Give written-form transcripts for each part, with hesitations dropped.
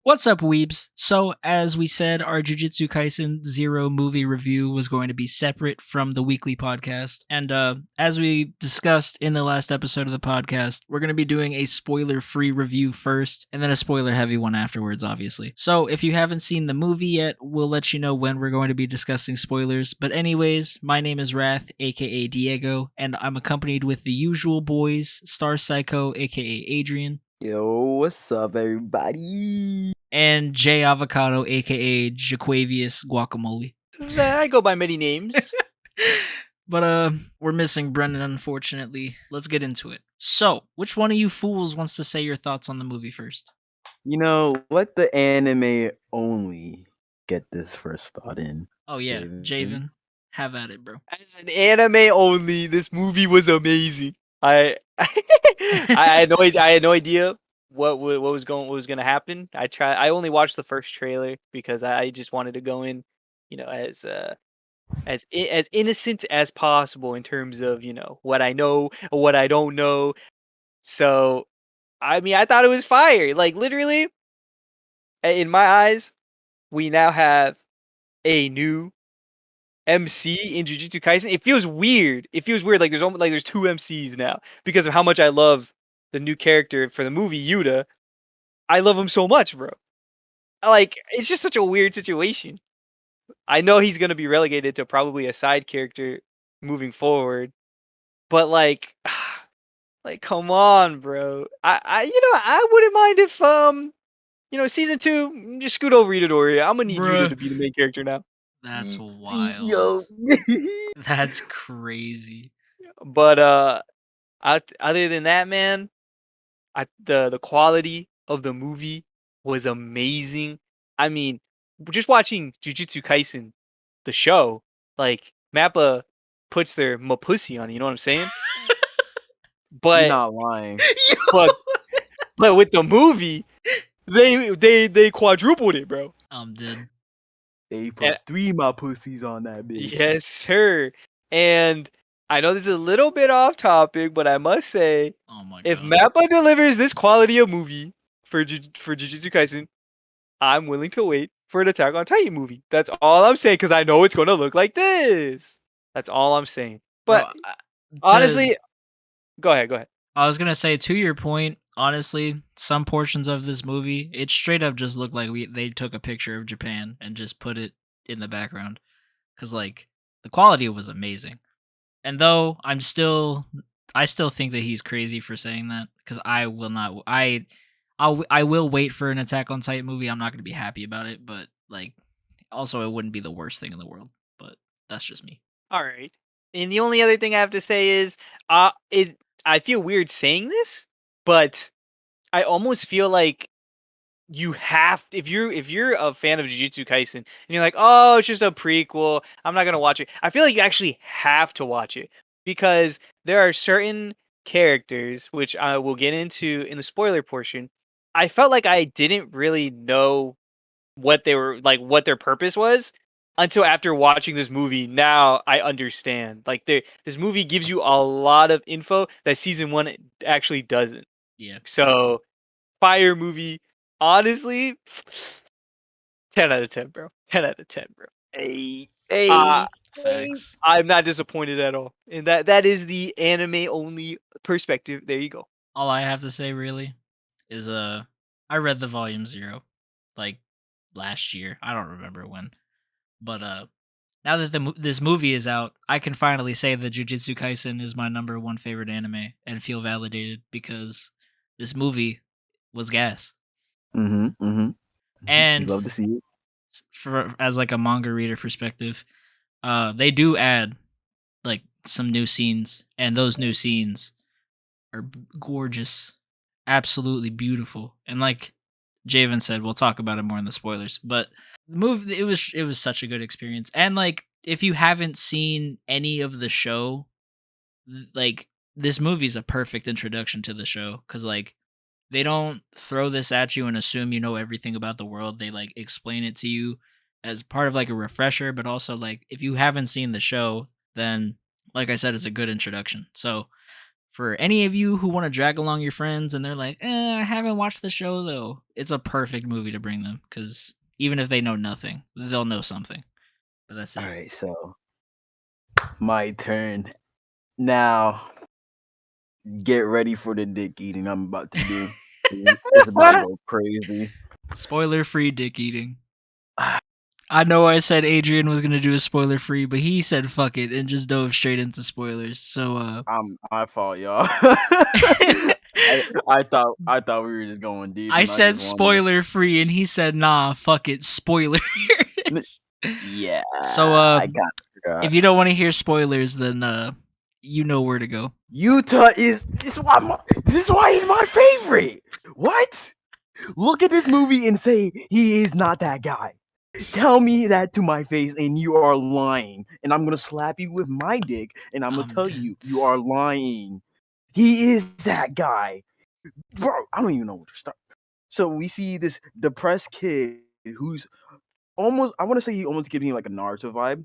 What's up, weebs? So, as we said, our Jujutsu Kaisen Zero movie review was going to be separate from the weekly podcast. And as we discussed in the last episode of the podcast, we're going to be doing a spoiler free review first, and then a spoiler heavy one afterwards, obviously. So, if you haven't seen the movie yet, we'll let you know when we're going to be discussing spoilers. But, anyways, my name is Wrath, aka Diego, and I'm accompanied with the usual boys, Star Psycho, aka Adrian. Yo, what's up, everybody? And Jay Avocado, aka Jaquavius Guacamole. I go by many names. But we're missing Brendan, unfortunately. Let's get into it. So, which one of you fools wants to say your thoughts on the movie first? You know, let the anime only get this first thought in. Oh yeah, Javen, have at it, bro. As an anime only, this movie was amazing. I had no idea what was gonna happen. I only watched the first trailer because I just wanted to go in, as innocent as possible in terms of what I know or what I don't know. So, I mean, I thought it was fire. Like literally, in my eyes, we now have a new MC in Jujutsu Kaisen. It feels weird. Like there's two MCs now because of how much I love the new character for the movie, Yuta. I love him so much, bro. Like it's just such a weird situation. I know he's gonna be relegated to probably a side character moving forward, but like, come on, bro. I wouldn't mind if season 2 just scoot over Itadori. I'm gonna need Yuta to be the main character now. That's wild. Yo. That's crazy. But other than that, man, the quality of the movie was amazing. I mean, just watching Jujutsu Kaisen, the show, like Mappa puts their pussy on. You know what I'm saying? You're But not lying. but with the movie, they quadrupled it, bro. Did. They put 3 my pussies on that bitch. Yes, sir. And I know this is a little bit off topic, but I must say, Oh my if god. Mappa delivers this quality of movie for Jujutsu Kaisen, I'm willing to wait for an Attack on Titan movie. That's all I'm saying, because I know it's going to look like this. That's all I'm saying. But Bro, honestly, go ahead. I was gonna say, to your point, honestly, some portions of this movie, it straight up just looked like they took a picture of Japan and just put it in the background, because like the quality was amazing. And though I still think that he's crazy for saying that, because I will wait for an Attack on Titan movie. I'm not gonna be happy about it, but like also it wouldn't be the worst thing in the world. But that's just me. All right. And the only other thing I have to say is, I feel weird saying this, but I almost feel like you have, if you're a fan of Jujutsu Kaisen and you're like, oh, it's just a prequel, I'm not gonna watch it. I feel like you actually have to watch it because there are certain characters which I will get into in the spoiler portion. I felt like I didn't really know what they were like, what their purpose was until after watching this movie. Now I understand. Like this movie gives you a lot of info that season 1 actually doesn't. Yeah. So fire movie. Honestly, 10 out of 10, bro. 10 out of 10, bro. Hey. Facts. I'm not disappointed at all. And that is the anime only perspective. There you go. All I have to say really is I read the volume 0 like last year. I don't remember when. But now that this movie is out, I can finally say that Jujutsu Kaisen is my number 1 favorite anime and feel validated because this movie was gas. And You'd love to see it. As like a manga reader perspective, they do add like some new scenes, and those new scenes are gorgeous, absolutely beautiful. And like Javen said, we'll talk about it more in the spoilers. But the movie, it was such a good experience. And like, if you haven't seen any of the show, like this movie's a perfect introduction to the show, because like they don't throw this at you and assume you know everything about the world. They like explain it to you as part of like a refresher, but also like if you haven't seen the show, then like I said, it's a good introduction. So for any of you who want to drag along your friends and they're like, I haven't watched the show though, it's a perfect movie to bring them because even if they know nothing, they'll know something. But that's it. All right, so my turn. Now, get ready for the dick eating I'm about to do. It's about to go crazy. Spoiler free dick eating. I know I said Adrian was gonna do a spoiler free, but he said fuck it and just dove straight into spoilers. So My fault, y'all. I thought we were just going deep. I And said just wanted spoiler free and he said nah, fuck it, spoilers. Yeah. So I got forgot. if you don't want to hear spoilers, then you know where to go. Utah is this is why he's my favorite. What? Look at this movie and say he is not that guy. Tell me that to my face and you are lying. And I'm gonna slap you with my dick and I'm gonna tell dead. you are lying. He is that guy. Bro, I don't even know where to start. So we see this depressed kid who's almost, I want to say he almost gives me like a Naruto vibe.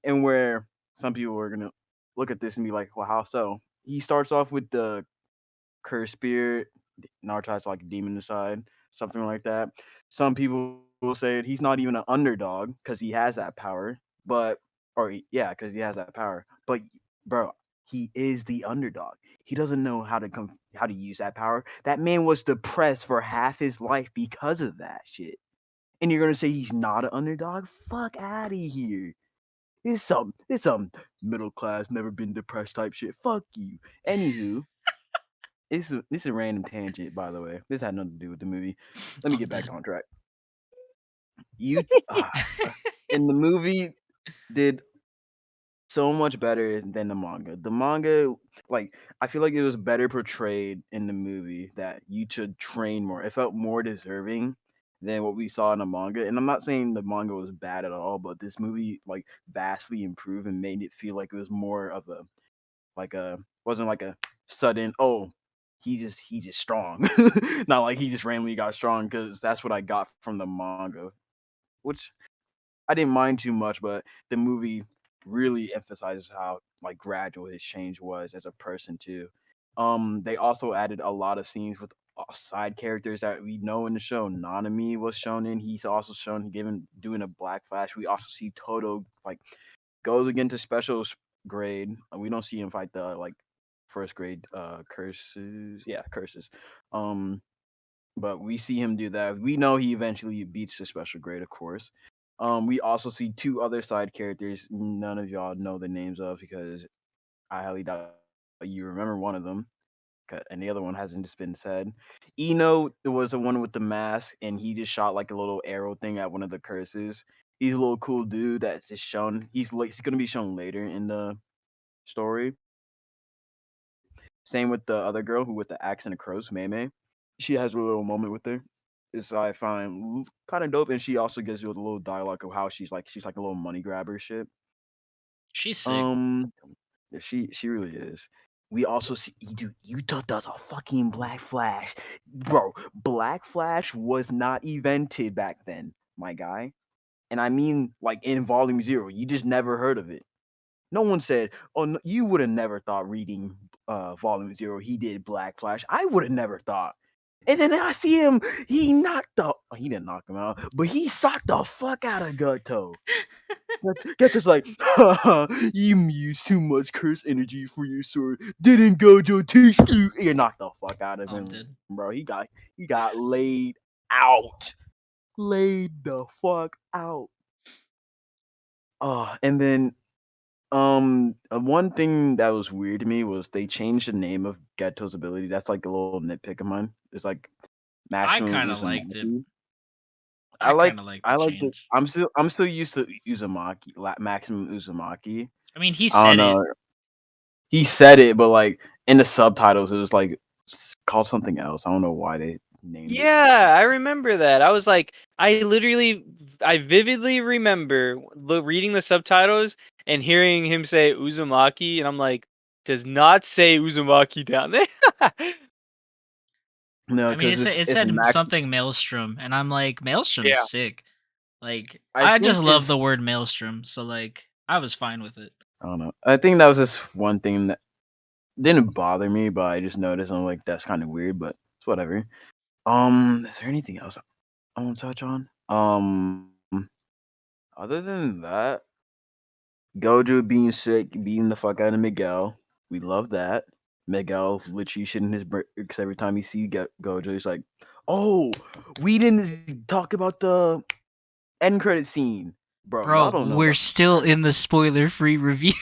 And where some people are gonna look at this and be like, well, how so? He starts off with the cursed spirit. Naruto has like a demon inside, something like that. Some people will say he's not even an underdog because he has that power. But because he has that power. But bro, he is the underdog. He doesn't know how to use that power. That man was depressed for half his life because of that shit. And you're gonna say he's not an underdog? Fuck out of here. It's some middle class, never been depressed type shit. Fuck you. Anywho, this is a random tangent, by the way. This had nothing to do with the movie. Let me I'm get back dead. on track. You in the movie did so much better than the manga. The manga, like, I feel like it was better portrayed in the movie that you should train more. It felt more deserving than what we saw in the manga. And I'm not saying the manga was bad at all, but this movie like vastly improved and made it feel like it was more of a wasn't like a sudden he just strong. Not like he just randomly got strong because that's what I got from the manga, which I didn't mind too much, but the movie really emphasizes how like gradual his change was as a person too. They also added a lot of scenes with side characters that we know in the show. Nanami was shown in. He's also shown given doing a black flash. We also see Toto like goes against special grade. We don't see him fight the like first grade curses. Yeah, curses. Um, but we see him do that. We know he eventually beats the special grade, of course. We also see two other side characters none of y'all know the names of because I highly doubt you remember one of them, and the other one hasn't just been said. Eno was the one with the mask, and he just shot like a little arrow thing at one of the curses. He's a little cool dude that's just shown. He's gonna be shown later in the story. Same with the other girl who with the axe and the crows, Mei. She has a little moment with her. Is I find kind of dope, and she also gives you a little dialogue of how she's like a little money grabber shit. She's sick. Um, yeah, she really is. We also see dude, Utah does a fucking Black Flash, bro. Black Flash was not invented back then, my guy, and I mean like in Volume Zero. You just never heard of it. No one said, "Oh, no, you would have never thought reading Volume Zero he did Black Flash." I would have never thought. And then I see him, he didn't knock him out, but he socked the fuck out of Gutto. Gutto's like, haha, you used too much curse energy for your sword. Didn't Gojo teach you? He knocked the fuck out of I'm him, dead. bro. He got laid out. Laid the fuck out. And then one thing that was weird to me was they changed the name of Geto's ability. That's like a little nitpick of mine. It's like I maximum kind of liked it. Uzumaki. I kind of like the I like the change. I'm still used to Uzumaki, maximum Uzumaki. I mean, he I don't said it. know. He said it, but like in the subtitles, it was like called something else. I don't know why they named it. Yeah, I remember that. I was like, I vividly remember reading the subtitles and hearing him say Uzumaki, and I'm like, does not say Uzumaki down there. No, I mean, because it it's said max. something Maelstrom, and I'm like, Maelstrom's Yeah. sick. Like, I I think just love is the word Maelstrom, so like, I was fine with it. I don't know. I think that was just one thing that didn't bother me, but I just noticed I'm like that's kind of weird, but it's whatever. Is there anything else I want to touch on? Other than that, Gojo being sick, beating the fuck out of Miguel. We love that. Miguel literally shitting his bricks every time he see Gojo. He's like, "Oh, we didn't talk about the end credit scene, bro. Y'all Bro, don't know we're about the still in the spoiler-free review.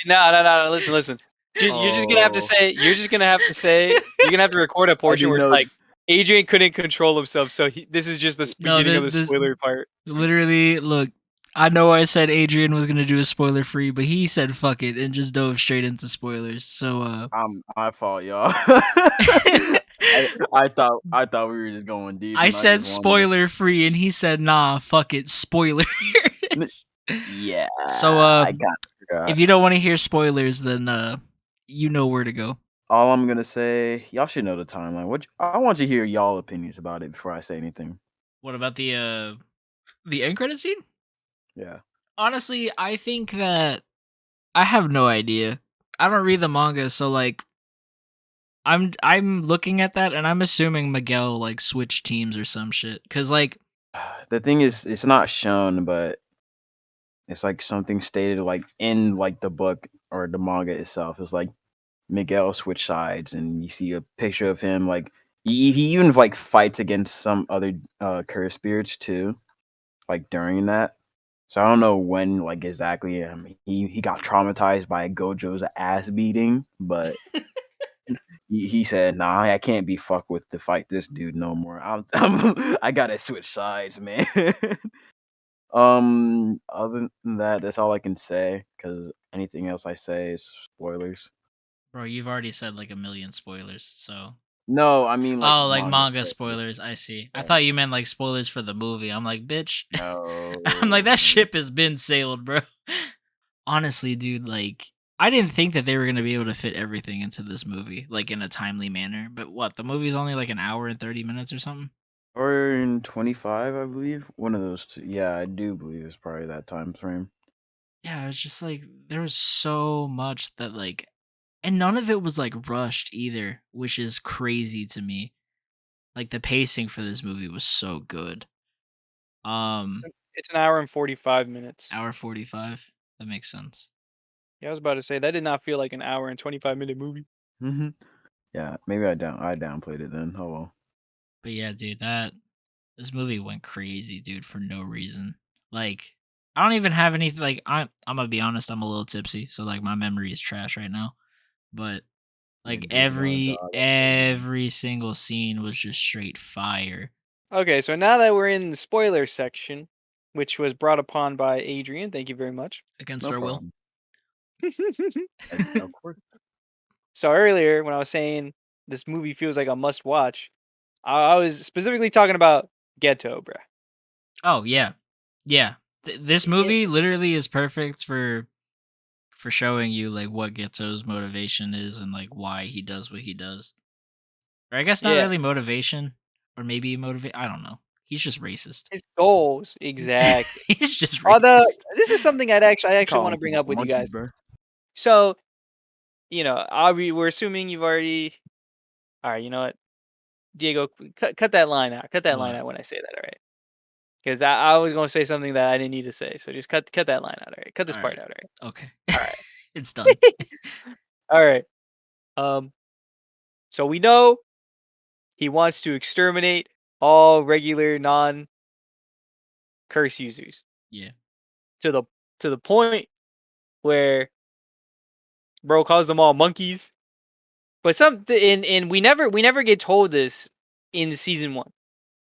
No. Listen. You're just gonna have to Oh, say. You're just gonna have to say. You're gonna have to record a I portion didn't where it's know. like Adrian couldn't control himself, so this is just the No, beginning of the this spoiler part. literally, look, I know I said Adrian was gonna do a spoiler-free, but he said fuck it and just dove straight into spoilers. So, My fault, y'all. I thought we were just going deep, I and I said just wanted spoiler-free, and he said, nah, fuck it, spoilers. to. Yeah, So, I kind of if forgot. you don't want to hear spoilers, then you know where to go. All I'm gonna say, y'all should know the timeline. I want you to hear y'all opinions about it before I say anything. What about the end credit scene? Yeah. Honestly, I think that I have no idea. I don't read the manga, so like I'm looking at that and I'm assuming Miguel like switched teams or some shit. Cause like The thing is, it's not shown, but it's like something stated like in like the book or the manga itself. It's like Miguel switch sides, and you see a picture of him like he even like fights against some other curse spirits too, like during that. So I don't know when like exactly he got traumatized by Gojo's ass beating, but he said, "Nah, I can't be fucked with to fight this dude no more. I gotta switch sides, man." Other than that, that's all I can say because anything else I say is spoilers. bro, you've already said like a million spoilers, so No, I mean like oh, like manga manga spoilers. spoilers, I see. I Yeah. thought you meant like spoilers for the movie. I'm like, bitch. I'm like, that No. ship has been sailed, bro. Honestly, dude, like I didn't think that they were gonna be able to fit everything into this movie, like in a timely manner. But what, the movie's only like an hour and 30 minutes or something? Or in 25, I believe. One of those two. Yeah, I do believe it's probably that time frame. Yeah, it's just like there was so much that like and none of it was like rushed either, which is crazy to me. Like the pacing for this movie was so good. It's Um an, it's an hour and 45 minutes. hour 45. That makes sense. Yeah, I was about to say that did not feel like an hour and 25-minute movie. Hmm. Yeah, maybe I downplayed it then. Oh well. But yeah, dude, that this movie went crazy, dude, for no reason. Like I don't even have anything like I'm gonna be honest, I'm a little tipsy, so like my memory is trash right now. But like Been drinking on a every dog. every single scene was just straight fire. Okay, so now that we're in the spoiler section, which was brought upon by Adrian, thank you very much. Against No our will. problem. Of course. So earlier, when I was saying this movie feels like a must watch, I was specifically talking about Ghetto, bruh. Oh yeah. Yeah. This It, movie literally is perfect for showing you like what Geto's motivation is and like why he does what he does. Or I guess not yeah, really motivation, or maybe motivate. I don't know. He's just racist. his goals exactly. He's just Although racist. this is something I You actually call want them to bring up with you monkeys, guys. bro. So we're assuming you've already. All right, you know what, Diego, cut that line out. Cut that line What? out when I say that. All right, because I was going to say something that I didn't need to say. So just cut that line out. All right, cut this All part right. out. Okay. All right, It's done. all right, all right. Um, so we know he wants to exterminate all regular non curse users Yeah. to the point where bro calls them all monkeys. But and we never get told this in season 1.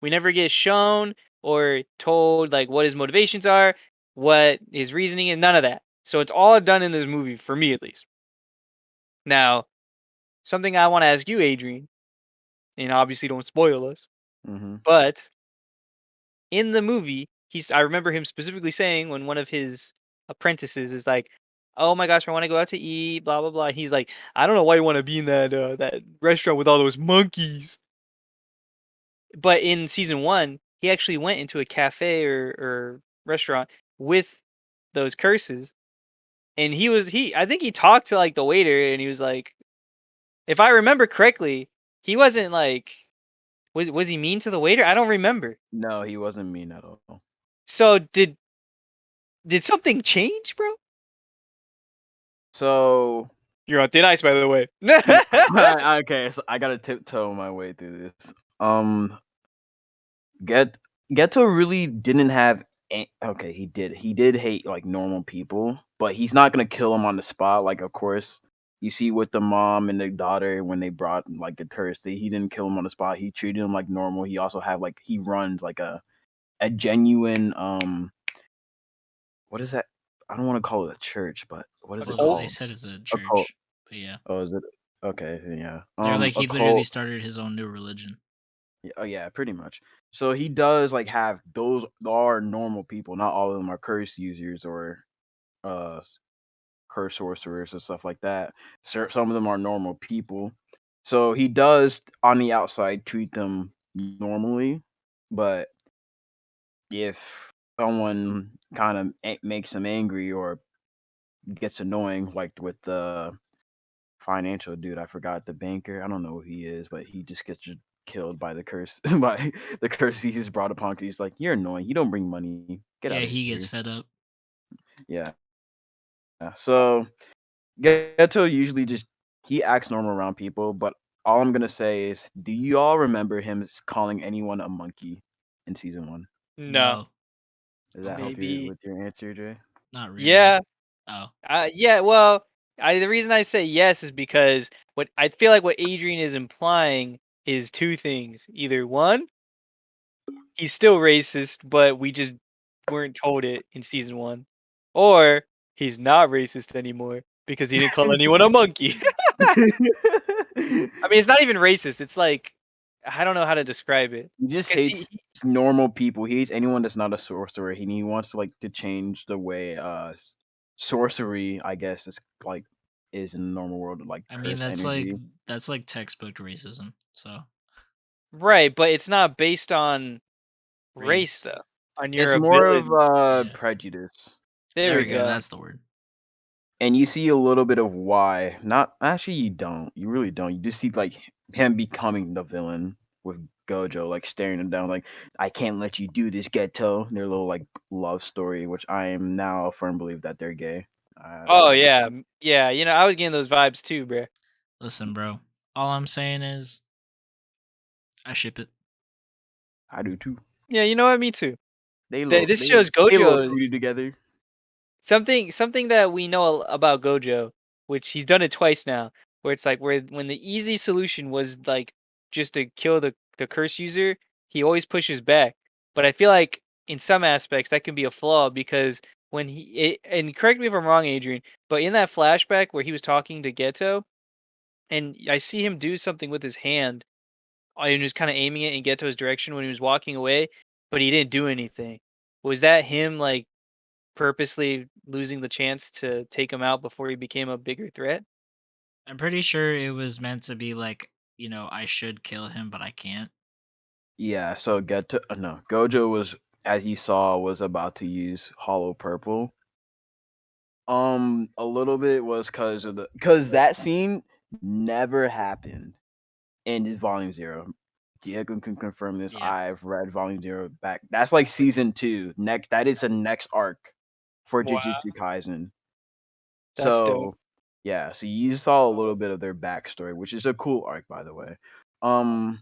We never get shown or told like what his motivations are, what his reasoning is, none of that. So it's all done in this movie for me at least. Now, something I want to ask you, Adrian, and obviously don't spoil us, Mm-hmm. but in the movie, I remember him specifically saying when one of his apprentices is like, "Oh my gosh, I want to go out to eat, blah blah blah." He's like, "I don't know why you want to be in that restaurant with all those monkeys." But in season 1, he actually went into a cafe or restaurant with those curses and I think he talked to like the waiter, and he was like, if I remember correctly, he wasn't like, was he mean to the waiter? I don't remember. No, he wasn't mean at all. So did something change, bro? So You're on thin ice, by the way. okay, so I gotta tiptoe my way through this. Get Geto really didn't have. Okay, he did. He did hate like normal people, but he's not gonna kill him on the spot. Like, of course, you see with the mom and the daughter when they brought like the curse, he didn't kill him on the spot. He treated him like normal. He also have like he runs like a genuine what is that? I don't want to call it a church, but what is it Well, they called? said it's a A cult. church, but yeah, Oh, is it? Okay, yeah. they're like A he literally cult. started his own new religion. Oh yeah, pretty much. So he does like have those are normal people. Not all of them are curse users or uh curse sorcerers and stuff like that. Some of them are normal people. So he does on the outside treat them normally, but if someone kind of makes him angry or gets annoying, like with the financial dude, I forgot the banker. I don't know who he is, but he just gets killed by the curse by the curse he just brought upon. 'Cause he's like, "You're annoying. You don't bring money. Get Yeah, out of he gets here." fed up. Yeah. So Geto usually just he acts normal around people, but all I'm gonna say is, do you all remember him calling anyone a monkey in season 1? No, No, Does that help you maybe. with your answer, Jay? not really. Yeah. Oh, Yeah. Well, the reason I say yes is because what I feel like what Adrian is implying is two things. Either one, he's still racist, but we just weren't told it in season 1, or he's not racist anymore because he didn't call anyone a monkey. I mean, it's not even racist. It's like, I don't know how to describe it. He just 'Cause hates normal people. He hates anyone that's not a sorcerer. He wants to like to change the way sorcery, I guess, is like is in the normal world, like I mean curse energy. that's like textbook racism. So right, but it's not based on race race. though, on your It's more of ability. Yeah, prejudice. There there we we go. go. That's the word. And you see a little bit of why. Not actually, you don't. You really don't. You just see like him becoming the villain with Gojo, like staring him down, like I can't let you do this, Geto. Their little like love story, which I am now a firm believer that they're gay. Oh I yeah, yeah. I was getting those vibes too, bro. Listen, bro. All I'm saying is I ship it. I do too. Yeah, you know what? Me too. They This shows they little Gojo's fruity together. something that we know about Gojo, which he's done it twice now, where it's like when the easy solution was like just to kill the curse user, he always pushes back. But I feel like in some aspects that can be a flaw because and correct me if I'm wrong, Adrian, but in that flashback where he was talking to Geto, and I see him do something with his hand, and he was kind of aiming it in Geto's direction when he was walking away, but he didn't do anything. Was that him like purposely losing the chance to take him out before he became a bigger threat? I'm pretty sure it was meant to be like, I should kill him, but I can't. Yeah, so no, Gojo was, as you saw, was about to use Hollow Purple. A little bit was because that scene never happened in his Volume 0. Diego can confirm this. Yeah. I've read Volume 0 back. That's like season 2. That is the next arc for Wow, Jujutsu Kaisen. that's dope. So yeah, so you saw a little bit of their backstory, which is a cool arc, by the way. Um,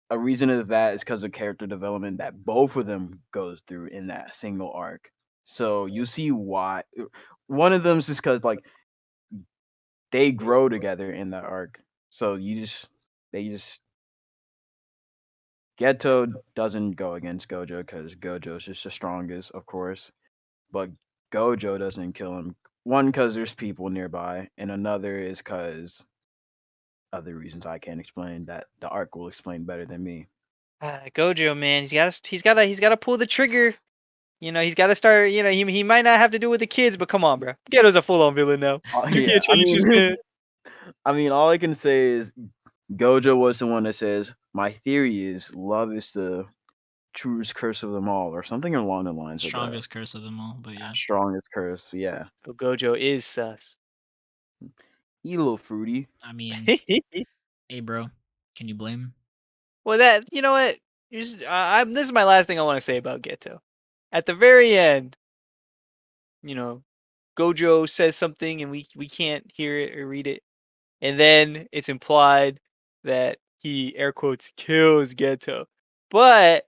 a reason of that is because of character development that both of them goes through in that single arc. So you see why one of them is just because like they grow together in that arc. So they just Geto doesn't go against Gojo because Gojo's just the strongest, of course. But Gojo doesn't kill him. One, because there's people nearby, and another is because other reasons I can't explain that the arc will explain better than me. Gojo, man, he's gotta pull the trigger. He's gotta start. He might not have to do it with the kids, but come on, bro. Geto's a full on villain now. You Yeah, can't change his man. I mean, all I can say is Gojo was the one that says, "My theory is love is the truest curse of them all, or something along the lines of that. Strongest curse of them all, but yeah. Strongest curse, yeah. So Gojo is sus. He a little fruity. I mean, hey, bro, can you blame him? Well, that you know what? This is my last thing I want to say about Geto. At the very end, you know, Gojo says something and we can't hear it or read it, and then it's implied that he air quotes kills Geto, but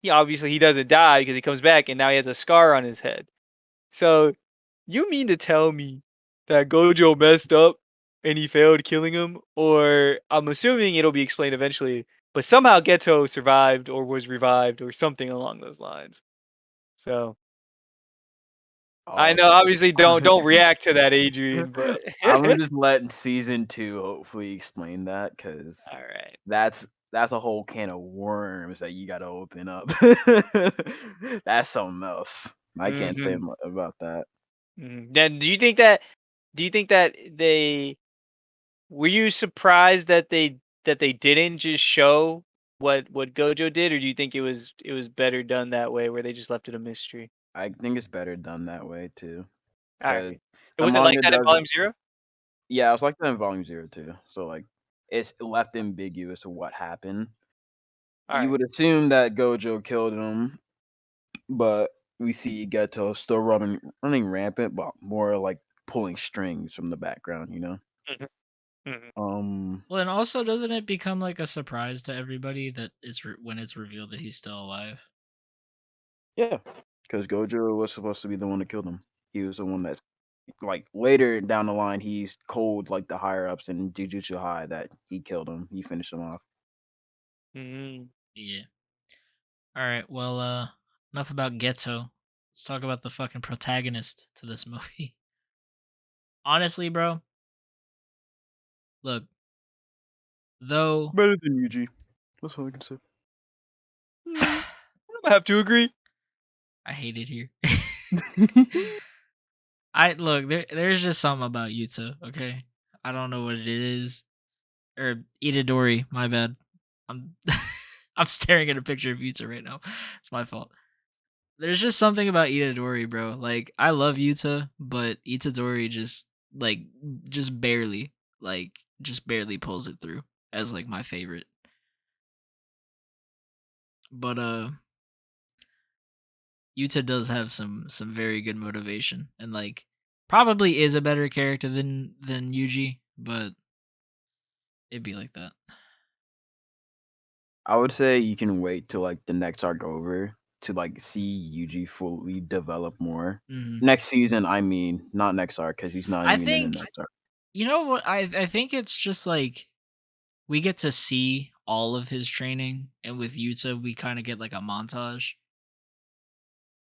he doesn't die because he comes back and now he has a scar on his head. So you mean to tell me that Gojo messed up and he failed killing him? Or I'm assuming it'll be explained eventually, but somehow Geto survived or was revived or something along those lines. So I Oh, know obviously don't react to that, Adrian, but I'm gonna just let season 2 hopefully explain that, because all right. that's a whole can of worms that you gotta open up. That's something else. I can't say Mm-hmm. about that. Mm-hmm. Then do you think that they were you surprised that they didn't just show what Gojo did, or do you think it was better done that way where they just left it a mystery? I think it's better done that way too, All because right. It the wasn't like manga that in does. Volume Zero? Yeah, it's like that in Volume Zero too. So like, it's left ambiguous of what happened. All You right. would assume that Gojo killed him, but we see Geto still running rampant, but more like pulling strings from the background. Mhm, mhm. Well, and also, doesn't it become like a surprise to everybody that when it's revealed that he's still alive? Yeah, because Gojo was supposed to be the one that killed him. He was the one that's like later down the line. He's cold like the higher ups in Jujutsu High that he killed him. He finished him off. Mhm. Yeah. All right. Well, enough about Geto. Let's talk about the fucking protagonist to this movie. Honestly, bro, look, though Better than Yuji. That's all I can say. Mm, I have to agree. I hate it here. I look there's just something about Yuta, okay? I don't know what it is. Or Itadori, my bad. I'm I'm staring at a picture of Yuta right now. It's my fault. There's just something about Itadori, bro. Like, I love Yuta, but Itadori just barely, just barely pulls it through as like my favorite. But Yuta does have some very good motivation, and like probably is a better character than Yuji, but it'd be like that. I would say you can wait till like the next arc over to like see Yuji fully develop more. Mhm. Next season, I mean, not next arc because he's not I even in the think next arc. you know what I think it's just like we get to see all of his training, and with Yuta we kind of get like a montage.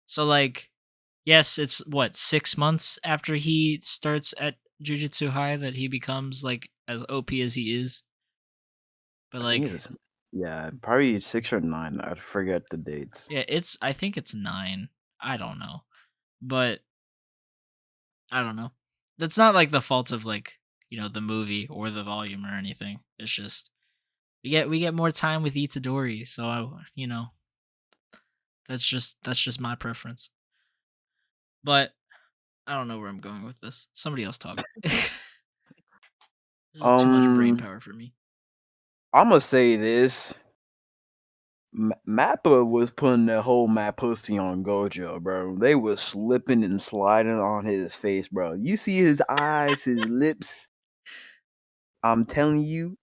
So like, yes, it's what 6 months after he starts at Jujutsu High that he becomes like as OP as he is. But I think like, it's yeah, probably 6 or 9. I forget the dates. yeah, I think it's 9. I don't know, but I don't know. That's not like the fault of like the movie or the volume or anything. It's just we get more time with Itadori, so that's just my preference. But I don't know where I'm going with this. Somebody else talk. This is too much brain Um, power for me. I'm gonna say this. Mappa was putting the whole map pussy on Gojo, bro. They was slipping and sliding on his face, bro. You see his eyes, his lips. I'm telling you,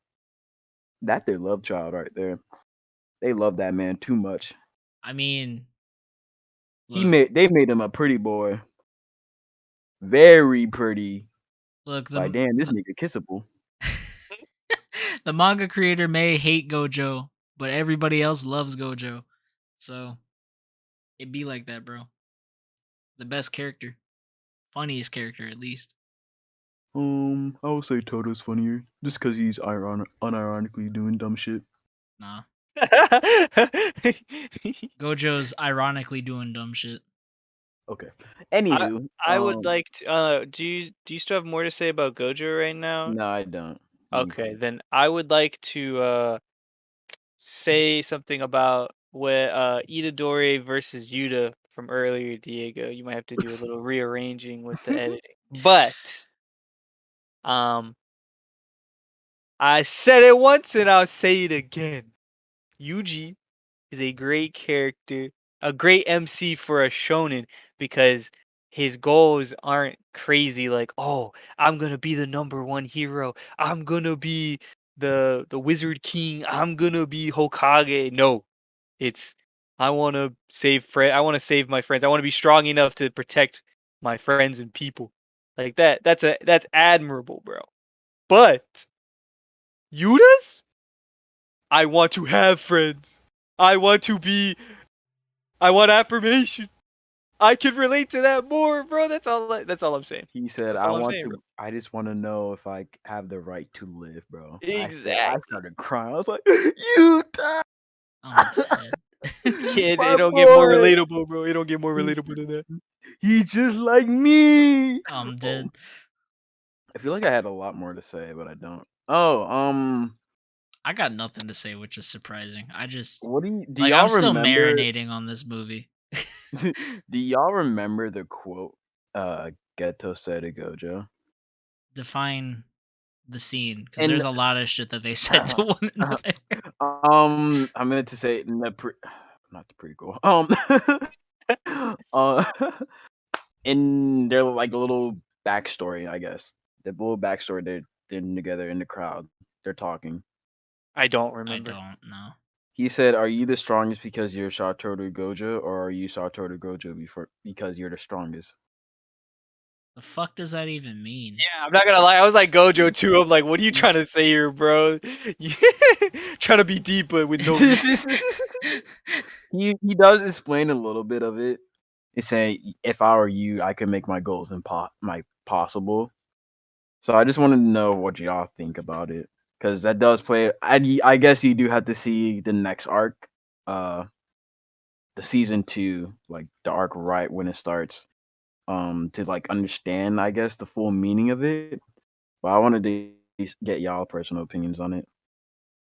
that their love child right there. They love that man too much. I mean, look, They made him a pretty boy, very pretty. look, Like damn, this nigga kissable. the manga creator may hate Gojo, but everybody else loves Gojo. So it be like that, bro. The best character, funniest character at least. I would say Toto's funnier, just because he's unironically doing dumb shit. Nah, Gojo's ironically doing dumb shit. Okay. I Anywho, I would like to. Do you still have more to say about Gojo right now? no, I don't. You can Okay, then I would like to say something about with Itadori versus Yuta from earlier, Diego. You might have to do a little rearranging with the editing. But um I said it once and I'll say it again. Yuji is a great character, a great MC for a shonen because his goals aren't crazy like, "Oh, I'm going to be the number 1 hero. I'm going to be the wizard king. I'm going to be Hokage." No. It's I want to I want to save my friends. I want to be strong enough to protect my friends and people. Like that. That's admirable, bro. But Yuda's? I want to have friends. I want to be. I want affirmation. I can relate to that more, bro. That's all. That's all I'm saying. He said, That's "I all I'm want saying, to. bro. I just want to know if I have the right to live, bro." I Exactly. started crying. I was like, "Utah, I'm dead. Kid, it my don't get more boy. relatable, bro. It don't get more relatable than that. He's just like me." I'm Oh, dead. I feel like I had a lot more to say, but I don't. Oh, I got nothing to say, which is surprising. I just what do like y'all I'm still remember? marinating on this movie. Do y'all remember the quote Geto said to Gojo? Define the scene because And there's a lot of shit that they said to one another. I meant to say in the not the prequel. Uh, in their like little backstory, I guess. The little backstory they're together in the crowd. They're talking. I don't I remember. don't know. He said, "Are you the strongest because you're Satoru Gojo, or are you Satoru Gojo because you're the strongest?" The fuck does that even mean? Yeah, I'm not gonna lie. I was like Gojo too. I'm like, what are you trying to say here, bro? Trying to be deep, but with no reason. He does explain a little bit of it. He's saying, "If I were you, I could make my goals possible." So I just wanted to know what y'all think about it, because that does play. I guess you do have to see the next arc, uh, the season 2, like the arc right when it starts, to like understand, I guess, the full meaning of it. But I wanted to get y'all personal opinions on it,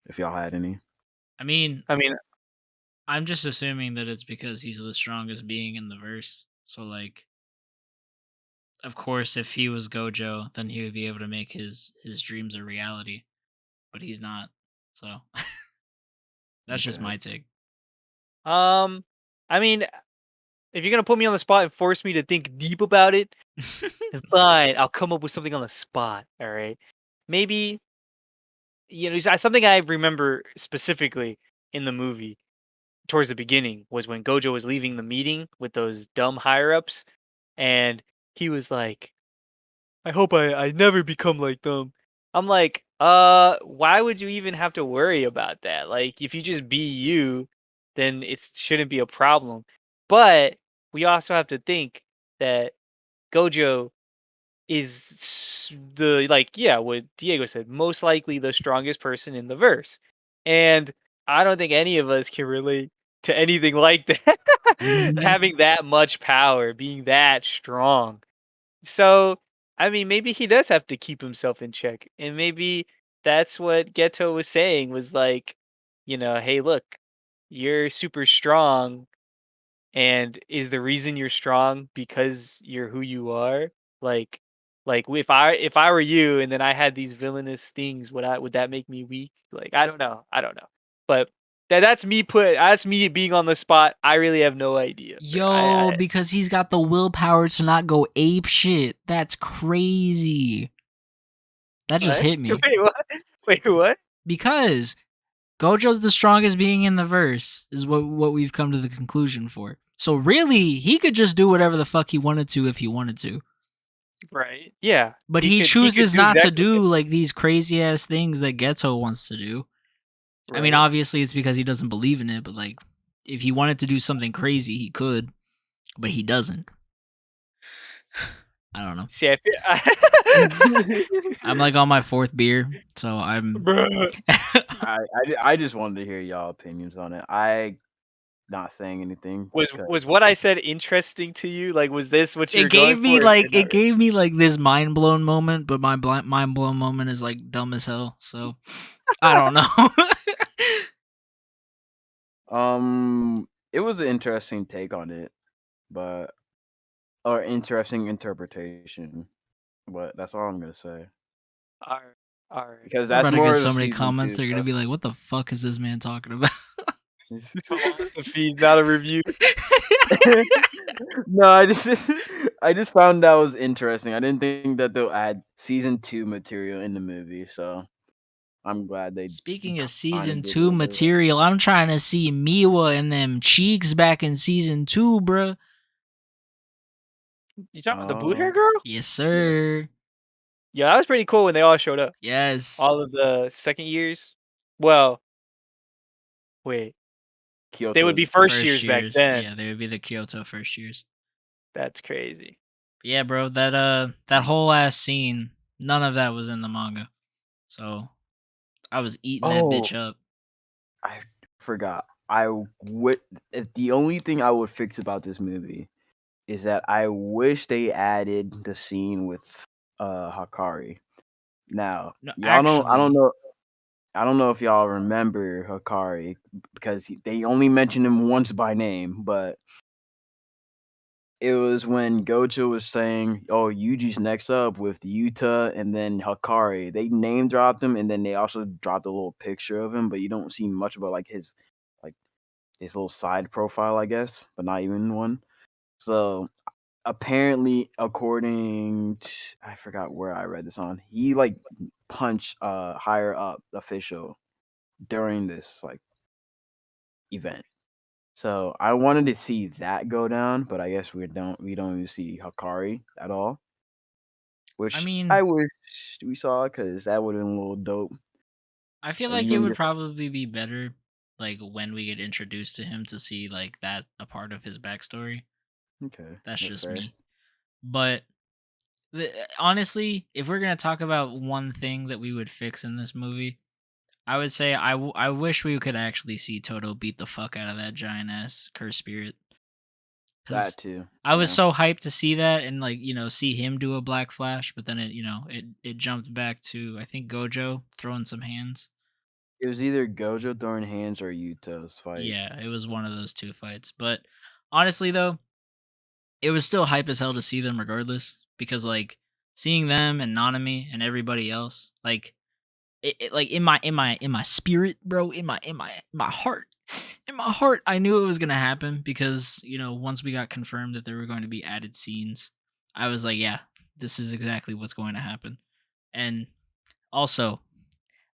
if y'all had any. I mean, I mean, I'm just assuming that it's because he's the strongest being in the verse. So like, of course, if he was Gojo, then he would be able to make his dreams a reality. But he's not. So that's just Okay. my take. I mean, if you're gonna put me on the spot and force me to think deep about it, then fine. I'll come up with something on the spot. All right. Maybe something I remember specifically in the movie towards the beginning was when Gojo was leaving the meeting with those dumb higher ups, and he was like, I hope I never become like them. I'm like, why would you even have to worry about that? Like, if you just be you, then it shouldn't be a problem. But we also have to think that Gojo is the like, yeah, what Diego said, most likely the strongest person in the verse. And I don't think any of us can relate to anything like that. Having that much power, being that strong. So, I mean, maybe he does have to keep himself in check. And maybe that's what Geto was saying was like, hey, look, you're super strong. And is the reason you're strong because you're who you are? Like, if I were you and then I had these villainous things, would that make me weak? Like, I don't know. But that's me being on the spot. I really have no idea. Bro. Yo, because he's got the willpower to not go ape shit. That's crazy. That just What? hit me. Wait, what? Wait, what? Because Gojo's the strongest being in the verse, is what we've come to the conclusion for. So really, he could just do whatever the fuck he wanted to if he wanted to. Right. Yeah. But he He could chooses do not to exactly do like these crazy ass things that Geto wants to do. I mean, right. obviously it's because he doesn't believe in it, but like if he wanted to do something crazy, he could, but he doesn't. I don't know. See, I feel I'm like on my 4th beer, so I'm Bruh. I just wanted to hear y'all opinions on it. I not saying anything Was because what I said interesting to you? Like, was this what you it were going gave me for? like Not it gave me like this mind blown moment, but my mind blown moment is like dumb as hell. So I don't know. It was an interesting take on it, but or interesting interpretation. But that's all I'm gonna say All right, all right. because We're that's about to get more of so the many season comments. two They're gonna be like, "What the fuck is this man talking about?" Philosophy, not a review. No, I just found that was interesting. I didn't think that they'll add season 2 material in the movie, so I'm glad they Speaking of kind season of did a 2 little bit of that. material, I'm trying to see Miwa and them cheeks back in season 2, bruh. You talking about the blue hair girl? Yes, Yes. sir. Yeah, that was pretty cool when they all showed up. Yes. All of the second years. Well, wait. They would be Kyoto. first years back then. Yeah, they would be the Kyoto first years. That's crazy. But yeah, bro, that whole ass scene, none of that was in the manga. So I was eating that bitch up. I forgot. I would if the only thing I would fix about this movie is that I wish they added the scene with Hakari. Now, No, y'all don't I don't actually, know I don't know if y'all remember Hakari because they only mentioned him once by name, but it was when Gojo was saying, "Oh, Yuji's next up with Yuta and then Hakari." They name dropped him, and then they also dropped a little picture of him, but you don't see much about like his little side profile, I guess, but not even one. So apparently, according to, I forgot where I read this on, he like punched a higher up official during this like event. So I wanted to see that go down, but I guess we don't even see Hakari at all, which I mean, I wish we saw because that would have been a little dope. I feel Or like it even would just probably be better like when we get introduced to him to see like that a part of his backstory. okay, That's that's just fair. me. But honestly, if we're gonna talk about one thing that we would fix in this movie, I would say I wish we could actually see Toto beat the fuck out of that giant ass curse spirit. Because That too. I was Yeah. so hyped to see that and like see him do a black flash, but then it jumped back to I think Gojo throwing some hands. It was either Gojo throwing hands or Yuta's fight. Yeah, it was one of those two fights. But honestly though, it was still hype as hell to see them regardless because like seeing them and Nanami and everybody else like it like in my spirit, bro, in my heart, in my heart, I knew it was gonna happen because once we got confirmed that there were going to be added scenes, I was like, yeah, this is exactly what's going to happen. And also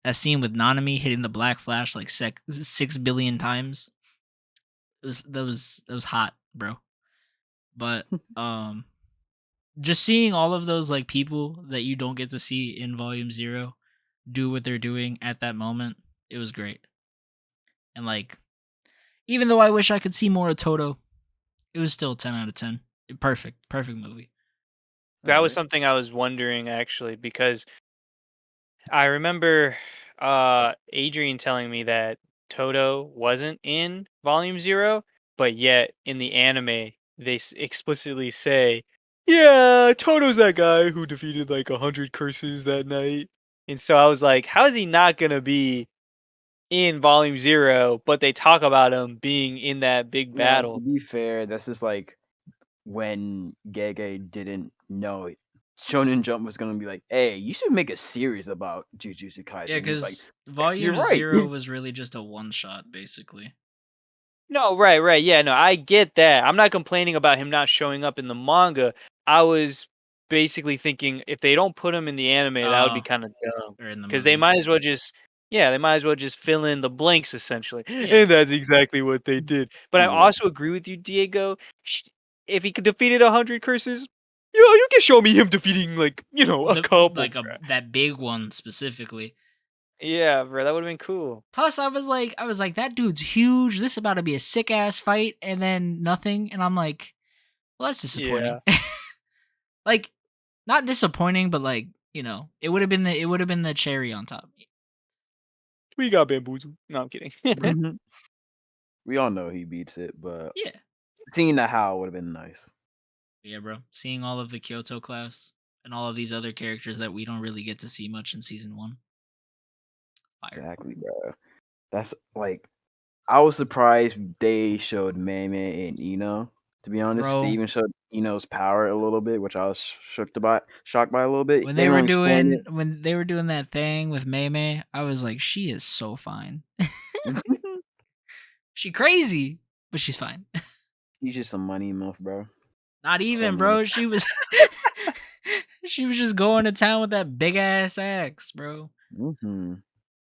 that scene with Nanami hitting the black flash like 6 billion times, that was hot, bro. But just seeing all of those like people that you don't get to see in Volume 0 do what they're doing at that moment, it was great. And like, even though I wish I could see more of Toto, it was still 10 out of 10. Perfect movie. That was Alright. something I was wondering actually because I remember Adrian telling me that Toto wasn't in Volume 0, but yet in the anime they explicitly say, "Yeah, Toto's that guy who defeated like 100 curses that night." And so I was like, how is he not going to be in Volume 0, but they talk about him being in that big Now, to battle? be fair, this is like when Gege didn't know Shonen Jump was gonna be like, "Hey, you should make a series about Jujutsu Kaisen." Yeah, He's like, because "You're Volume right." 0 was really just a one shot, basically. No, right, right. Yeah, no, I get that. I'm not complaining about him not showing up in the manga. I was basically thinking if they don't put him in the anime, that would be Oh, kind of dumb. or in the Because they movie. might as well just, yeah, they might as well just fill in the blanks essentially. Yeah. And that's exactly what they did. But I Yeah. also agree with you, Diego. If he could defeated 100 curses, yeah, you can show me him defeating like a couple. Bruh. That big one specifically. Yeah, bro, that would have been cool. Plus, I was like, that dude's huge. This is about to be a sick ass fight, and then nothing. And I'm like, well, that's disappointing. Yeah, Like, not disappointing, but like, it would have been the cherry on top. we got bamboozled. No, I'm kidding. Mhm. We all know he beats it, but Yeah, seeing the how would have been nice. yeah, bro. Seeing all of the Kyoto class and all of these other characters that we don't really get to see much in season 1. Fire. Exactly, bro. That's like I was surprised they showed Meme and Ino. To be honest, they Bro, even showed Ino's power a little bit, which I was shocked by a little bit. when They don't explain they were doing that thing with Mei, I was like, she is so fine. it. She crazy, but she's fine. He's just a money muff, bro. Not even, Something. bro. She was she was just going to town with that big ass axe, bro. Mm-hmm.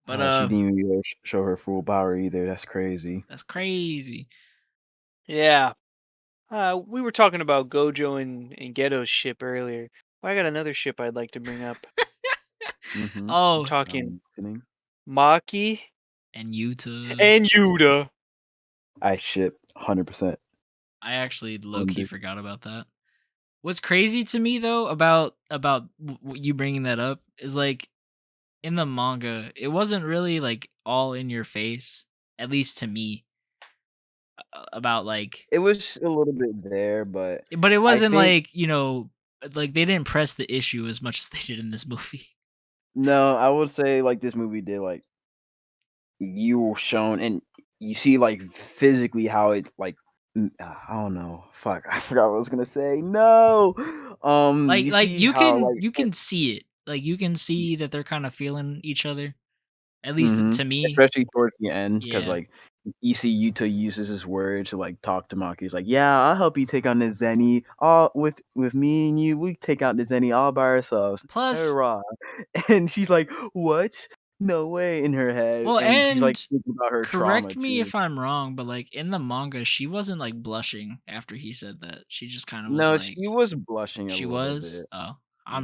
But She didn't even show her full power either. That's crazy. that's crazy. Yeah. We were talking about Gojo and Geto's ship earlier. Well, I got another ship I'd like to bring up. Mm-hmm. I'm Oh, talking Listening. Maki and Yuta. and Yuta. I ship 100%. I actually low key forgot about that. What's crazy to me though about you bringing that up is like in the manga, it wasn't really like all in your face, at least to me, about like, It was a little bit there, but but it I wasn't think like, like they didn't press the issue as much as they did in this movie. no, I would say like this movie did like you were shown and you see like physically how it like I don't know. Fuck, I forgot what I was gonna say. No, you Like see how like you can see it. Like you can see that they're kind of feeling each other. At least hmm to me. especially towards the end, because Yeah. like you see Yuta uses his words to like talk to Maki. He's like, "Yeah, I'll help you take on the Zeni. All with me and you, we take out the Zeni all by ourselves. Plus, Hurrah!" And she's like, "What? No way!" In her head, well, and she's like and thinking about her trauma correct me too. if I'm wrong, but like in the manga, she wasn't like blushing after he said that. She just kind of was No, like, she was blushing a she little was. bit. Oh,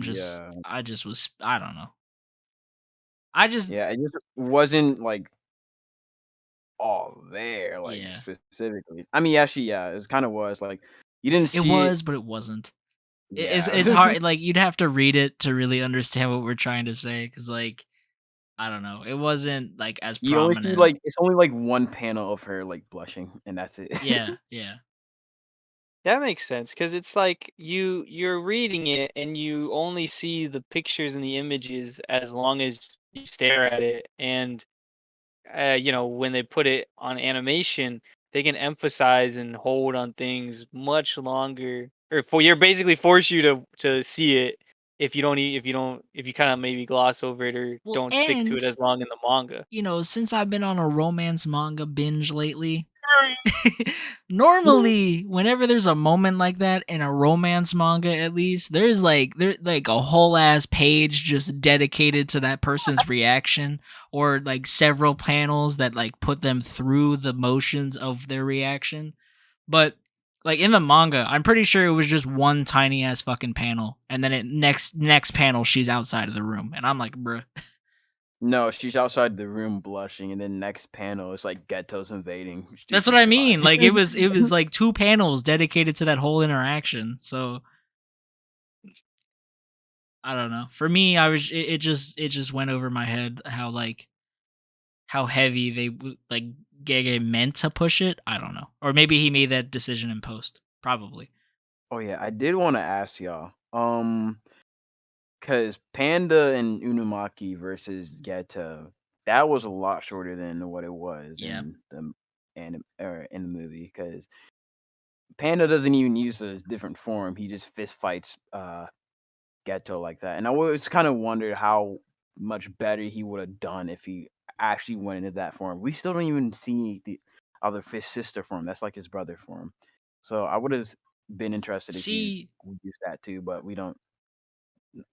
Yeah, I just was. I don't know. I just, yeah. It just wasn't like all there, like yeah. specifically. I mean, yeah, it kind of was like you didn't It see it. was, but it wasn't. Yeah. It's hard. Like you'd have to read it to really understand what we're trying to say, because like I don't know, it wasn't like as You only see prominent. like it's only like one panel of her like blushing, and that's it. Yeah, yeah. That makes sense because it's like you're reading it and you only see the pictures and the images as long as you stare at it. And when they put it on animation, they can emphasize and hold on things much longer, or for you're basically force you to see it if you don't if you kind of maybe gloss over it or Well, don't stick to it and as long in the manga. since I've been on a romance manga binge lately, normally whenever there's a moment like that in a romance manga, at least there's like a whole ass page just dedicated to that person's reaction, or like several panels that like put them through the motions of their reaction. But like in the manga, I'm pretty sure it was just one tiny ass fucking panel, and then next panel she's outside of the room, and I'm like, bruh. No, she's outside the room blushing, and then next panel it's like ghettos invading. That's Stupid what I July. mean. Like it was like two panels dedicated to that whole interaction. So I don't know. For me, it just went over my head how like how heavy like Gege meant to push it. I don't know. Or maybe he made that decision in post. Probably. Oh yeah, I did want to ask y'all. Cause Panda and Unumaki versus Geto, that was a lot shorter than what it was Yeah. in the or in the movie. Cause Panda doesn't even use a different form. He just fist fights Geto like that. And I always kind of wondered how much better he would have done if he actually went into that form. We still don't even see the other fist sister form. That's like his brother form. So I would have been interested if he See, would use that too, but we don't.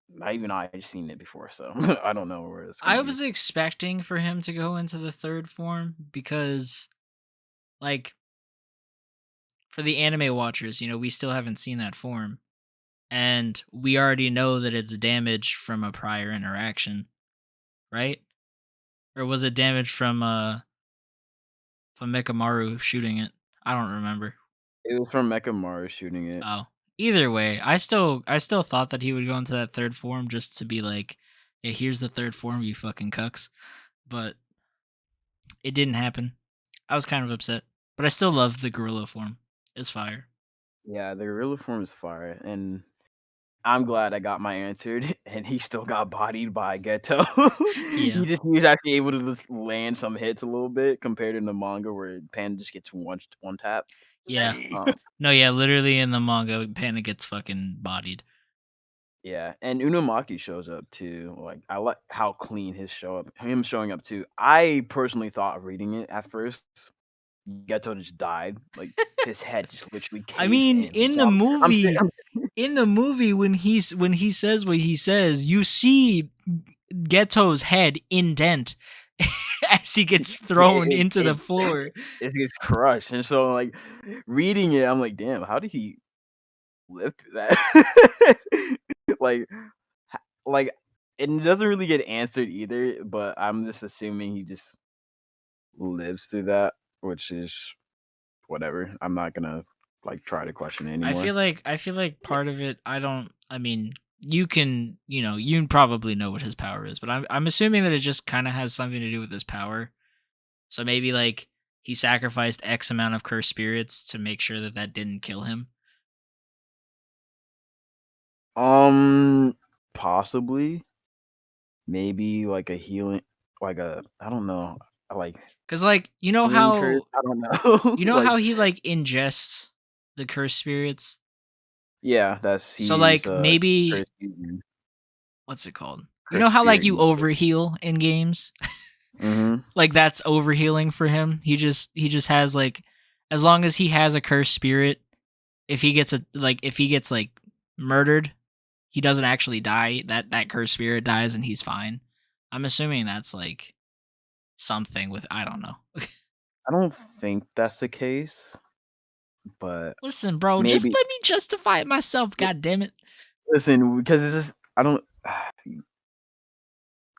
Not even I've seen it before, so I don't know where it's gonna I be. was expecting for him to go into the third form because like for the anime watchers, we still haven't seen that form. And we already know that it's damaged from a prior interaction, right? Or was it damaged from Mekamaru shooting it? I don't remember. It was from Mecha Mars shooting it. Oh. Either way, I still thought that he would go into that third form just to be like, "Hey, here's the third form, you fucking cucks." But it didn't happen. I was kind of upset. But I still love the gorilla form. It's fire. Yeah, the gorilla form is fire, and I'm glad I got my answered, and he still got bodied by Geto. Yeah. He was actually able to just land some hits a little bit compared to the manga where Panda just gets one tap. Yeah. Um, No, yeah, literally in the manga, Panda gets fucking bodied. yeah, and Unumaki shows up too. Like I like how clean him showing up too. I personally thought of reading it at first. Geto just died. Like his head just literally I caved mean, in. So in the movie when he says what he says, you see Geto's head indent as he gets thrown into the floor. It gets crushed, and so like reading it, I'm like, damn, how did he live through that? like, like it doesn't really get answered either. But I'm just assuming he just lives through that, which is whatever. I'm not gonna like try to question it anymore. I feel like part of it, I mean, you can, you probably know what his power is, but I'm assuming that it just kind of has something to do with his power. So maybe like he sacrificed X amount of cursed spirits to make sure that that didn't kill him. Possibly, maybe like a healing, like a I don't know, like Cuz like, healing curse. I don't know. you know like how he like ingests the cursed spirits? yeah, that's So he's like maybe curse using what's it called? You know curse how like spirit you user. overheal in games? Mhm. Like that's overhealing for him. He just has like, as long as he has a cursed spirit, if he gets like murdered, he doesn't actually die. That cursed spirit dies and he's fine. I'm assuming that's like something with, I don't know. I don't think that's the case, but Listen, bro, just maybe let me justify it myself, god damn it. listen because it's just I don't.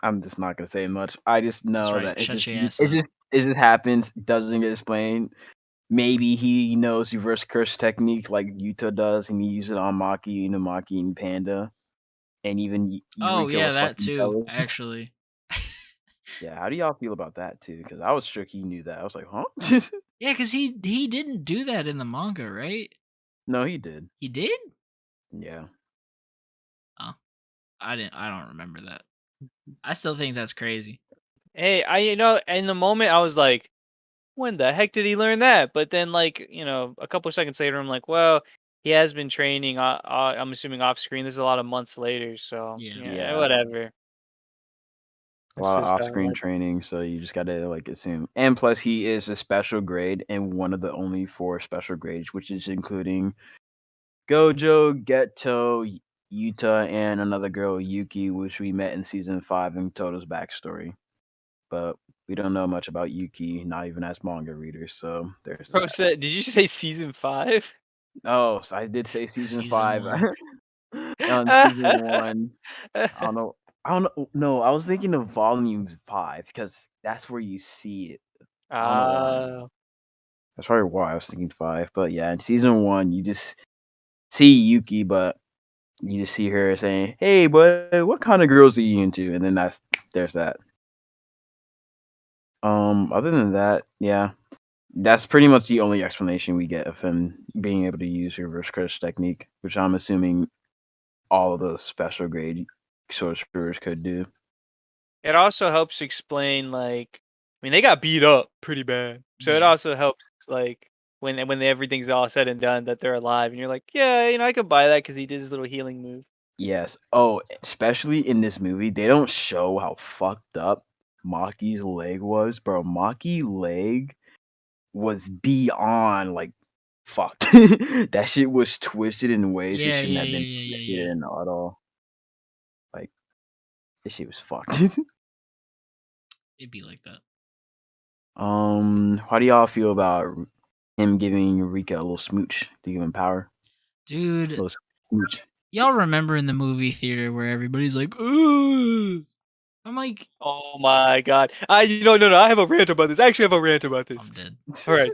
I'm just not gonna say much. I just That's know right. that Shut your ass up. it just happens. Doesn't get explained. Maybe he knows reverse curse technique like Yuta does, and he uses it on Maki, Inumaki, and Panda, and even Oh Eureka yeah, was that fucking too, jealous. actually. Yeah, how do y'all feel about that too? Because I was shook he knew that. I was like, huh? Yeah, because he didn't do that in the manga, right? No, he did. He did? Yeah. Oh, I don't remember that. I still think that's crazy. Hey, in the moment I was like, when the heck did he learn that? But then, like, a couple of seconds later, I'm like, well, he has been training. I'm assuming off screen. This is a lot of months later, so Yeah. yeah, Yeah. whatever. A It's lot of just off-screen training, so you just gotta like assume. And plus, he is a special grade, and one of the only 4 special grades, which is including Gojo, Geto, Yuta, and another girl, Yuki, which we met in season 5 in Toto's backstory. But we don't know much about Yuki, not even as manga readers. So there's Bro, that. did you say season 5? Oh, so I did say season Season 5. 1. On season 1, I don't know. I don't know. No, I was thinking of volume 5 because that's where you see it. I don't know why. Ah, That's probably why I was thinking 5. But yeah, in season 1, you just see Yuki, but you just see her saying, "Hey, but what kind of girls are you into?" And then there's that. Other than that, yeah, that's pretty much the only explanation we get of him being able to use reverse curse technique, which I'm assuming all of those special grade sorcerers could do. it also helps explain, like, I mean, they got beat up pretty bad, so it Yeah. also helps, like, when everything's all said and done, that they're alive, and you're like, yeah, I could buy that because he did his little healing move. Yes. Oh, especially in this movie, they don't show how fucked up Maki's leg was, bro. Maki's leg was beyond like fucked. That shit was twisted in ways it Yeah, shouldn't yeah, have yeah, been yeah, twisted yeah, yeah. in at all. Like this shit was fucked. It'd be like that. How do y'all feel about him giving Eureka a little smooch to give him power? A Dude, little smooch. y'all remember in the movie theater where everybody's like, ooh. I'm like, Oh my god. No, I have a rant about this. I actually have a rant about this. I'm dead. All right.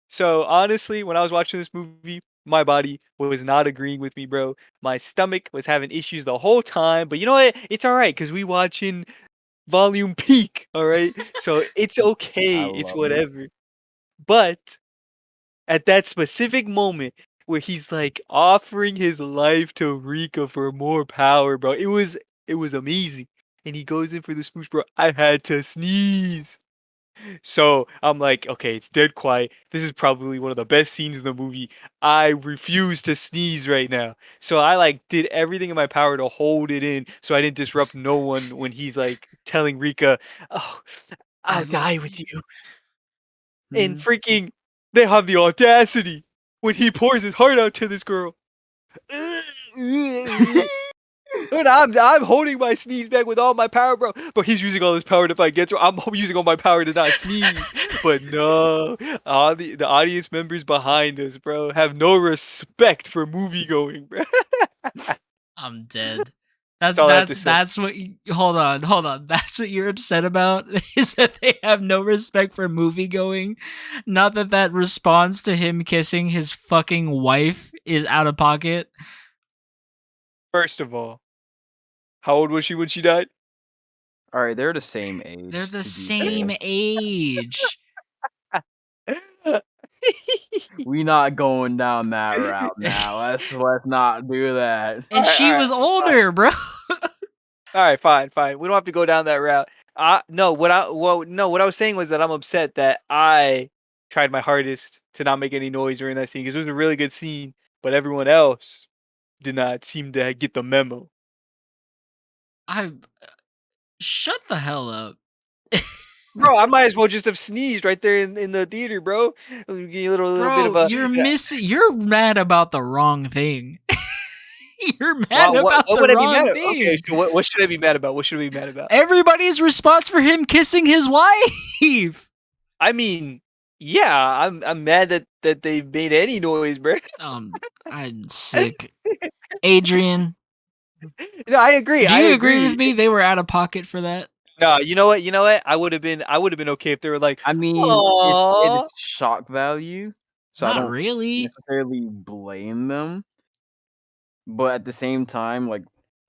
So honestly, when I was watching this movie, my body was not agreeing with me, bro. My stomach was having issues the whole time. But you know what? It's all right because we watching volume peak. All right. So it's okay. I It's love it. whatever. But at that specific moment, where he's like offering his life to Rika for more power, bro. It was amazing. And he goes in for the smooch, bro. I had to sneeze. So I'm like, okay, it's dead quiet. This is probably one of the best scenes in the movie. I refuse to sneeze right now. So I like did everything in my power to hold it in so I didn't disrupt no one when he's like telling Rika, "Oh, I I'll die love with you. you." And Mhm. freaking they have the audacity when he pours his heart out to this girl. Dude, I'm holding my sneeze back with all my power, bro. But he's using all his power to fight Getro. I'm using all my power to not sneeze. But no, all the audience members behind us, bro, have no respect for movie going, bro. I'm dead. That's all I have to say. That's what. Hold on. That's what you're upset about is that they have no respect for movie going. Not that response to him kissing his fucking wife is out of pocket. First of all, how old was she when she died? All right, they're the same age. They're the to be same fair. age. We not going down that route now. Let's not do that. And she was older, bro. All right, fine. We don't have to go down that route. No, what I was saying was that I'm upset that I tried my hardest to not make any noise during that scene because it was a really good scene, but everyone else did not seem to get the memo. I shut the hell up. Bro, I might as well just have sneezed right there in the theater, bro. A little bit Bro, of a you're missing. You're mad about the wrong thing. You're mad what about the would I be wrong mad at? thing. Okay, so what should I be mad about? What should I be mad about? Everybody's response for him kissing his wife. I mean, yeah, I'm mad that they made any noise, bro. I'm sick. Adrian, No, I agree. do you agree with me? They were out of pocket for that. No, you know what? I would have been okay if they were like, I mean, "Aw." it's shock value, so I Not don't really. necessarily blame them. But at the same time, like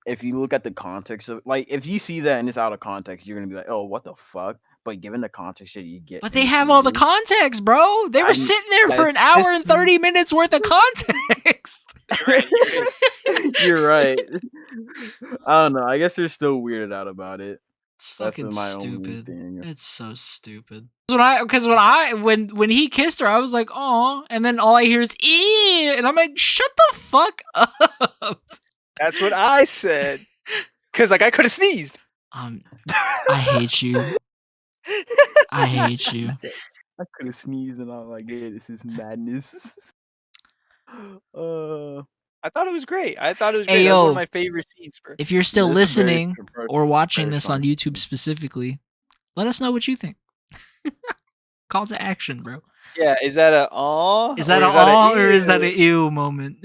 if you look at the context of like if you see that and it's out of context, you're gonna be like, oh, what the fuck? But given the context that you get, But in they this have all the movie, context, bro. They were sitting there for an hour and 30 minutes worth of context. You're right. I don't know. I guess they're still weirded out about it. It's That's fucking my only stupid. thing. It's so stupid. When he kissed her, I was like, "Aw," and then all I hear is "ew," and I'm like, "Shut the fuck up." That's what I said. Cause like I could have sneezed. I hate you. I hate you. I could have sneezed and I'm like, yeah, this is madness. I thought it was great. Hey, That was one yo. of my favorite scenes, bro. If you're still This is very listening or watching this on fun. YouTube specifically, let us know what you think. Call to action, bro. Yeah, is that a aw? Is that or an is that aw or is that ew? an ew moment?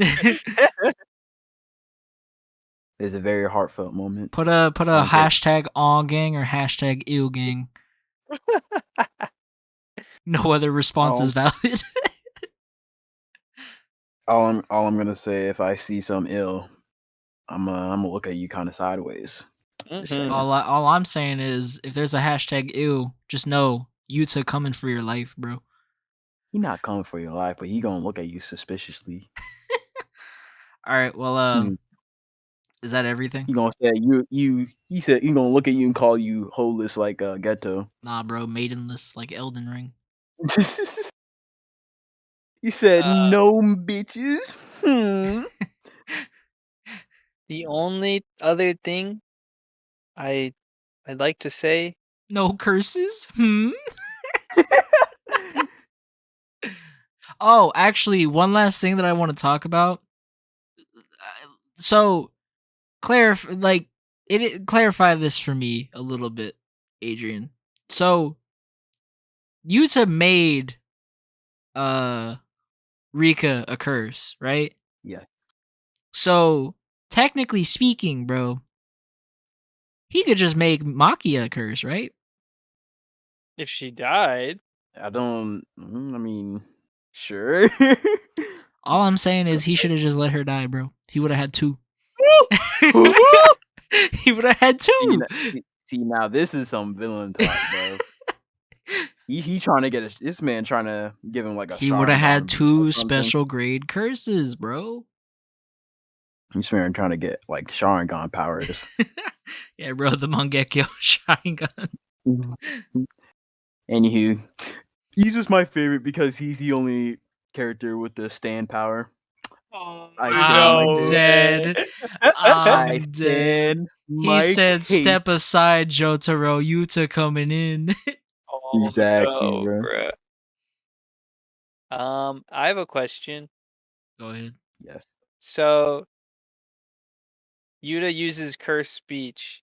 It's a very heartfelt moment. Put a Okay. hashtag aw gang or hashtag ew gang. No other response is valid. All I'm gonna say, if I see some ill, I'm gonna look at you kind of sideways. Just saying. All I'm saying is, if there's a hashtag ew, just know Yuta coming for your life, bro. He not coming for your life, but he gonna look at you suspiciously. All right, well, is that everything? He gonna say he said he gonna look at you and call you holeless like Ghetto. Nah, bro, maidenless like Elden Ring. He said no bitches. The only other thing I'd like to say, No curses? Oh, actually, one last thing that I want to talk about. So, clarify this for me a little bit, Adrian. So, Yuta made Rika a curse, right? Yeah. So, technically speaking, bro, he could just make Makia a curse, right? if she died, I mean, sure. All I'm saying is he should have just let her die, bro. He would have had two. He would have had two. See, now this is some villain talk, bro. He trying to get this man trying to give him like a He would have Sharingan had boost or 2 something. special grade curses, bro. This man trying to get like Sharingan powers. Yeah, bro, the Mangekyo Sharingan. Anywho, he's just my favorite because he's the only character with the stand power. Oh, I stand my I'm case. dead. I I'm dead. stand He my said, case. "Step aside, Jotaro. Yuta coming in." Oh, Exactly, no, bro. I have a question. Go ahead. Yes. So, Yuta uses cursed speech.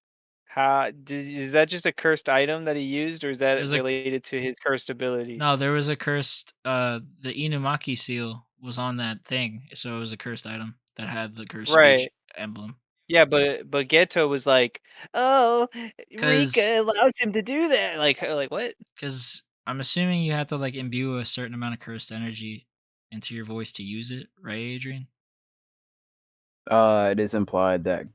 Is that just a cursed item that he used, or is that There's a- related to his cursed ability? No, there was a cursed. The Inumaki seal was on that thing, so it was a cursed item that had the cursed speech Right. emblem. Yeah, but Geto was like, "Oh, 'Cause- Rika allows him to do that." Like what? Because I'm assuming you have to like imbue a certain amount of cursed energy into your voice to use it, right, Adrian? It is implied that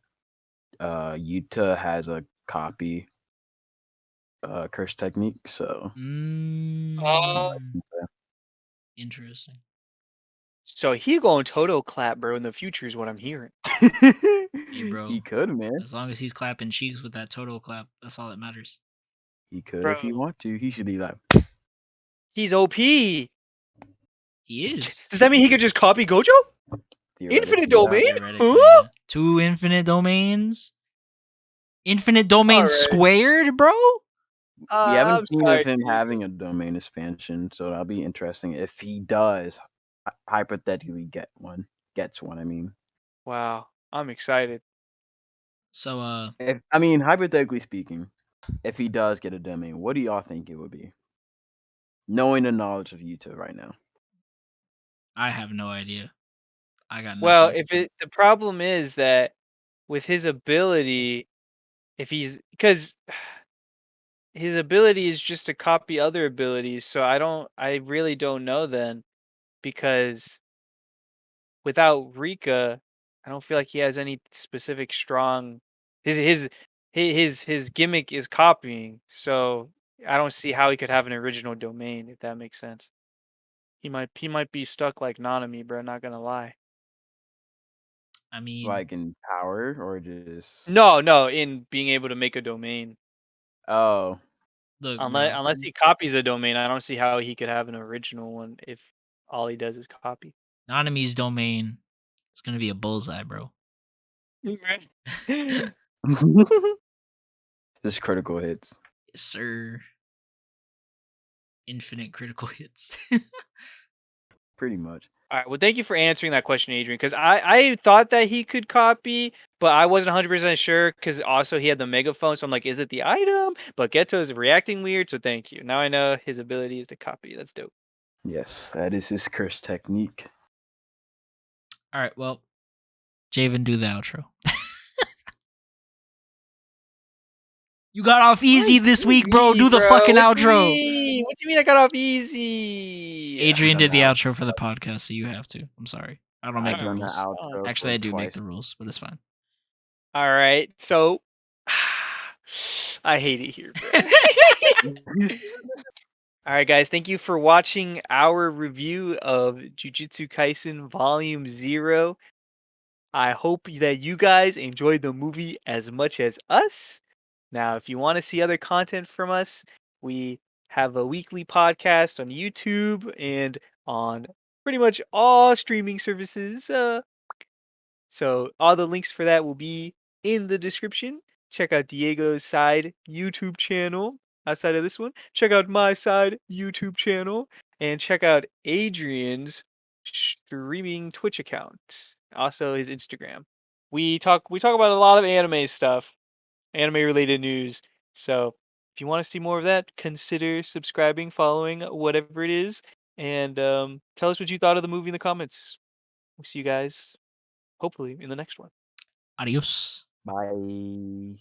Yuta has a copy curse technique, so Interesting. So he going Toto clap, bro, in the future is what I'm hearing. Hey, bro. He could, man. As long as he's clapping cheeks with that total clap, that's all that matters. He could Bro. if he want to. He should be like, He's OP. He is. Does that mean he could just copy Gojo? theoretically, Infinite domain? Theoretically, Huh? yeah. 2 infinite domains? Infinite domain Alright. squared, bro? We haven't I'm seen sorry, of him dude. having a domain expansion, so that'll be interesting if he does hypothetically gets one. I mean, Wow, I'm excited. So, hypothetically speaking, if he does get a domain, what do y'all think it would be? Knowing the knowledge of Yuta right now. I have no idea. I got nothing. Well, the problem is that with his ability, because his ability is just to copy other abilities, so I really don't know then, because without Rika, I don't feel like he has any specific strong. His gimmick is copying, so I don't see how he could have an original domain, if that makes sense. He might be stuck like Nanami, bro. Not gonna lie. I mean, Like in power or just No, in being able to make a domain. Oh, look, Unless he copies a domain, I don't see how he could have an original one if all he does is copy. Nanami's domain is gonna be a bullseye, bro. just critical hits. Yes, sir. Infinite critical hits. Pretty much. All right. Well, thank you for answering that question, Adrian. Because I thought that he could copy, but I wasn't 100% sure. Because also he had the megaphone, so I'm like, is it the item? But Geto is reacting weird, so thank you. Now I know his ability is to copy. That's dope. Yes, that is his curse technique. All right, well, Javen, do the outro. You got off easy this week, bro. Do the fucking outro. What do you mean I got off easy? Adrian Done did the the outro for the podcast, so you have to. I'm sorry. I don't make I've the done the rules. outro Actually, I for do make twice. the rules, but it's fine. All right. So I hate it here, bro. All right, guys. Thank you for watching our review of Jujutsu Kaisen Volume 0. I hope that you guys enjoyed the movie as much as us. Now, if you want to see other content from us, we have a weekly podcast on YouTube and on pretty much all streaming services. So all the links for that will be in the description. Check out Diego's side YouTube channel outside of this one. Check out my side YouTube channel and check out Adrian's streaming Twitch account. Also his Instagram. We talk about a lot of anime stuff, anime related news. So if you want to see more of that, consider subscribing, following, whatever it is, and tell us what you thought of the movie in the comments. We'll see you guys hopefully in the next one. Adios. Bye.